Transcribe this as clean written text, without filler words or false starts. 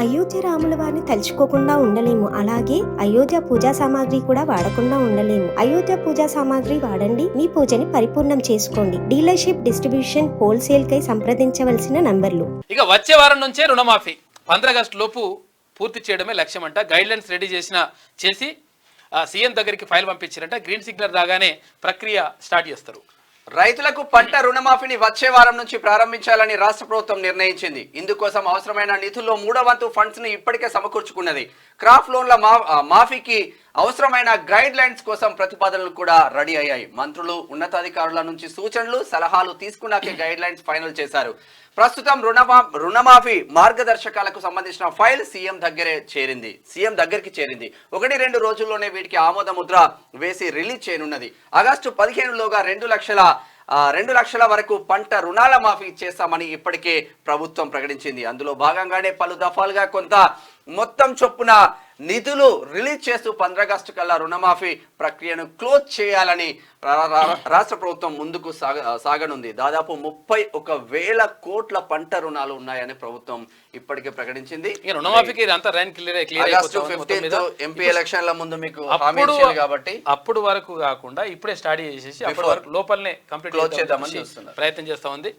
అయోధ్య రాముల వారిని తలుచుకోకుండా ఉండలేము. అలాగే అయోధ్య పూజా సామాగ్రి కూడా వాడకుండా ఉండలేము. అయోధ్య పూజా సామాగ్రి వాడండి, మీ పూజని పరిపూర్ణం చేసుకోండి. డీలర్షిప్, డిస్ట్రిబ్యూషన్, హోల్సేల్ కై సంప్రదించవలసిన నంబర్లు. ఇక వచ్చే వారం నుంచే రుణమాఫీ 15 ఆగస్టు లోపు పూర్తి చేయడమే లక్ష్యం అంట. గైడ్ లైన్స్ రెడీ చేసి సీఎం దగ్గరికి ఫైల్ పంపించారంట. గ్రీన్ సిగ్నల్ రాగానే ప్రక్రియ స్టార్ట్ చేస్తారు. రైతులకు పంట రుణమాఫీని వచ్చే వారం నుంచి ప్రారంభించాలని రాష్ట్ర ప్రభుత్వం నిర్ణయించింది. ఇందుకోసం అవసరమైన నిధుల్లో 3/4 ఫండ్స్ ను ఇప్పటికే సమకూర్చుకున్నది. క్రాప్ లోన్ల మాఫీకి అవసరమైన గైడ్ లైన్స్ కోసం ప్రతిపాదనలు కూడా రెడీ అయ్యాయి. మంత్రులు, ఉన్నతాధికారుల నుంచి సూచనలు, సలహాలు తీసుకున్నాకే గైడ్ లైన్స్ ఫైనల్ చేశారు. ప్రస్తుతం రుణమాఫీ మార్గదర్శకాలకు సంబంధించిన ఫైల్ సీఎం దగ్గరికి చేరింది. 1-2 రోజుల్లోనే వీటికి ఆమోద ముద్ర వేసి రిలీజ్ చేయనున్నది. ఆగస్టు 15లోగా 2 లక్షల వరకు పంట రుణాల మాఫీ చేస్తామని ఇప్పటికే ప్రభుత్వం ప్రకటించింది. అందులో భాగంగానే పలు దఫాలుగా కొంత మొత్తం చొప్పున నిధులు రిలీజ్ చేస్తూ 15 ఆగస్టు కల్లా రుణమాఫీ ప్రక్రియను క్లోజ్ చేయాలని రాష్ట్ర ప్రభుత్వం ముందుకు సాగనుంది. దాదాపు 31,000 కోట్ల పంట రుణాలు ఉన్నాయని ప్రభుత్వం ఇప్పటికే ప్రకటించింది. ఆగస్టు 15 ఎంపీ ఎలక్షన్ల ముందు మీకు కాబట్టి అప్పుడు వరకు కాకుండా ఇప్పుడే స్టార్ట్ చేసేసి అప్పటి వరకు లోపలనే కంప్లీట్ క్లోజ్ చేద్దామని ప్రయత్నం చేస్తా ఉంది.